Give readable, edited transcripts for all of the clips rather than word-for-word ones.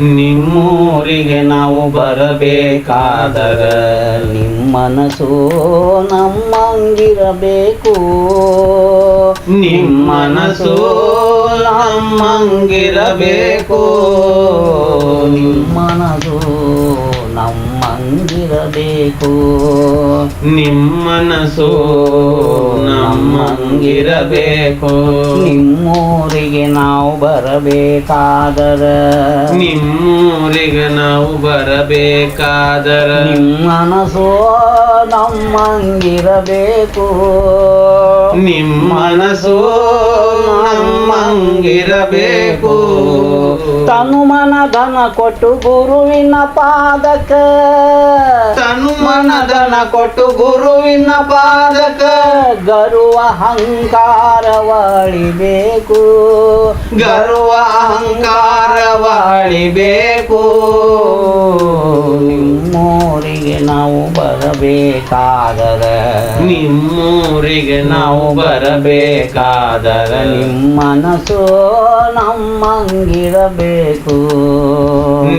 ನಿಮ್ಮೂರಿಗೆ ನಾವು ಬರಬೇಕಾದರ ನಿಮ್ಮ ಮನಸ್ಸು ನಮ್ಮಂಗಿರಬೇಕು. ನಿಮ್ಮ ಮನಸ್ಸು ನಮ್ಮಂಗಿರಬೇಕು. ನಿಮ್ಮ ಮನಸ್ಸು ನಮ್ಮಂಗಿರಬೇಕು. ನಿಮ್ಮ ಮನಸ್ಸು ನಮ್ಮಂಗಿರಬೇಕು. ನಿಮ್ಮೂರಿಗೆ ನಾವು ಬರಬೇಕಾದರ ನಿಮ್ಮೂರಿಗೆ ನಾವು ಬರಬೇಕಾದರ ನಿಮ್ಮ ಮನಸ್ಸು ನಮ್ಮಂಗಿರಬೇಕು. ನಿಮ್ಮ ಮನಸ್ಸು ನಮ್ಮಂಗಿರಬೇಕು. ತನು ಮನ ಧನ ಕೊಟ್ಟು ಗುರುವಿನ ಪಾದಕ ತನು ಮನ ಧನ ಕೊಟ್ಟು ಗುರುವಿನ ಪಾದಕ ಗರ್ವ ಅಹಂಕಾರವಳಿಬೇಕು. ಗರ್ವ ಅಹಂಕಾರವಳಿಬೇಕು. ನಿಮ್ಮೂರಿಗೆ ನಾವು ಬರಬೇಕಾದರ ನಿಮ್ಮೂರಿಗೆ ನಾವು ಬರಬೇಕಾದರ ನಿಮ್ಮ ಮನಸ್ಸು ನಮ್ಮಂಗಿರಬೇಕು.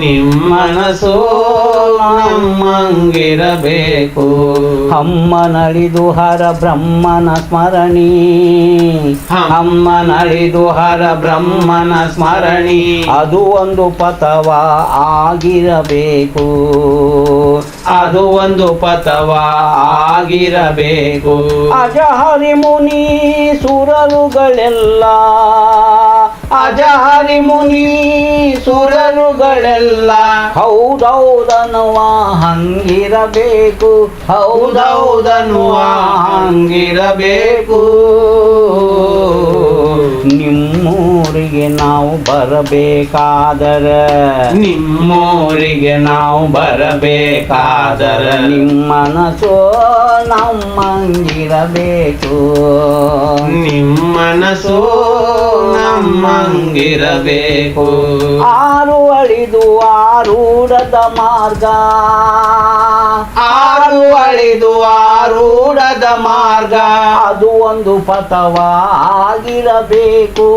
ನಿಮ್ಮ ಮನಸ್ಸು ನಮ್ಮಂಗಿರಬೇಕು. ಅಮ್ಮನಳಿದು ಹರ ಬ್ರಹ್ಮನ ಸ್ಮರಣಿ ಅಮ್ಮನಳಿದು ಹರ ಬ್ರಹ್ಮನ ಸ್ಮರಣಿ ಅದು ಒಂದು ಪಥವ ಆಗಿರಬೇಕು. ಅದು ಒಂದು ಪಥವ ಆಗಿರಬೇಕು. ಅಜಹರಿ ಮುನಿ ಸುರರುಗಳೆಲ್ಲ ಅಜಹರಿ ಮುನಿ ಸುರರುಗಳೆಲ್ಲ ಹೌದೌದನ್ನುವ ಹಂಗಿರಬೇಕು. ಹೌದೌದನ್ನುವ ಹಂಗಿರಬೇಕು. ನಿಮ್ಮೂರಿಗೆ ನಾವು ಬರಬೇಕಾದರ ನಿಮ್ಮೂರಿಗೆ ನಾವು ಬರಬೇಕಾದರ ನಿಮ್ಮ ಮನಸ್ಸು ನಮ್ಮಂಗಿರಬೇಕು. ನಿಮ್ಮ ಮನಸ್ಸು ನಮ್ಮಂಗಿರಬೇಕು. ಆರು ಅಳಿದು ಆರೂಢದ ಮಾರ್ಗ ಆರು ಅಳಿದು ಆರೂಢದ ಮಾರ್ಗ ಅದು ಒಂದು ಪಥವ ಆಗಿರಬೇಕು.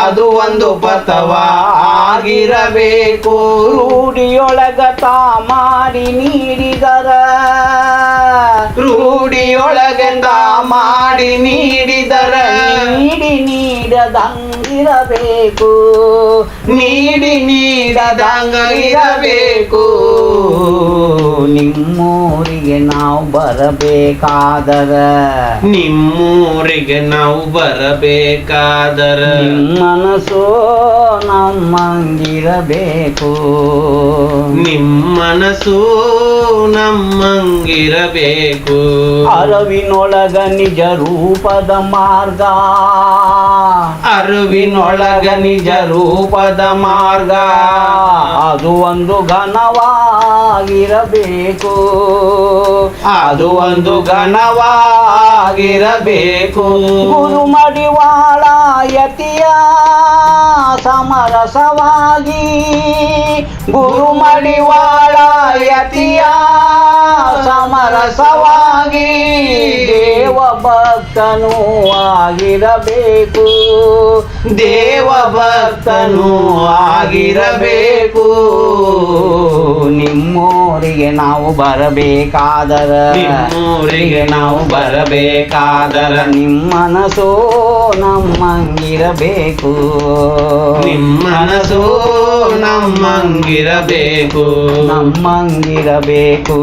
ಅದು ಒಂದು ಪಥವ ಆಗಿರಬೇಕು. ರೂಢಿಯೊಳಗ ತಾ ಮಾಡಿ ನೀಡಿದರ ರೂಢಿಯೊಳಗೆಂದ ಮಾಡಿ ನೀಡಿದರ ನೀಡಿ ನೀಡದಂಗಿರಬೇಕು. ನೀಡಿ ನೀಡದಂಗಿರಬೇಕು. ನಿಮ್ಮೂರಿಗೆ ನಾವು ಬರಬೇಕಾದರ ನಿಮ್ಮೂರಿಗೆ ನಾವು ಬರಬೇಕಾದರ ನಿಮ್ಮ ಮನಸ್ಸು ನಮ್ಮಂಗಿರಬೇಕು. ನಿಮ್ಮ ಮನಸ್ಸು ನಮ್ಮಂಗಿರಬೇಕು. ಅರಿವಿನೊಳಗ ನಿಜ ರೂಪದ ಮಾರ್ಗ ಅರಿವಿನೊಳಗ ನಿಜ ರೂಪದ ಮಾರ್ಗ ಅದು ಒಂದು ಘನವಾಗಿರಬೇಕು. ಅದು ಒಂದು ಘನವಾಗಿರಬೇಕು. ಗುರು ಮಡಿವಾಳ ಯತಿಯ ಸಮರಸವಾಗಿ ಗುರು ಮಡಿವಾಳ ಯತಿಯ ಸಮರಸವಾಗಿ ದೇವ ಭಕ್ತನೂ ಆಗಿರಬೇಕು. ದೇವ ಭಕ್ತನೂ ಆಗಿರಬೇಕು. ನಿಮ್ಮೂರಿಗೆ ನಾವು ಬರಬೇಕಾದರ ನಿಮ್ಮೂರಿಗೆ ನಾವು ಬರಬೇಕಾದರ ನಿಮ್ಮ ಮನಸ್ಸು ನಮ್ಮಂಗಿರಬೇಕು. ನಿಮ್ಮ ಮನಸ್ಸು ನಮ್ಮಂಗಿರಬೇಕು. ನಮ್ಮಂಗಿರಬೇಕು.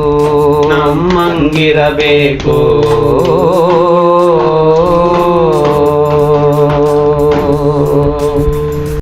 ನಮ್ಮಂಗಿರಬೇಕು.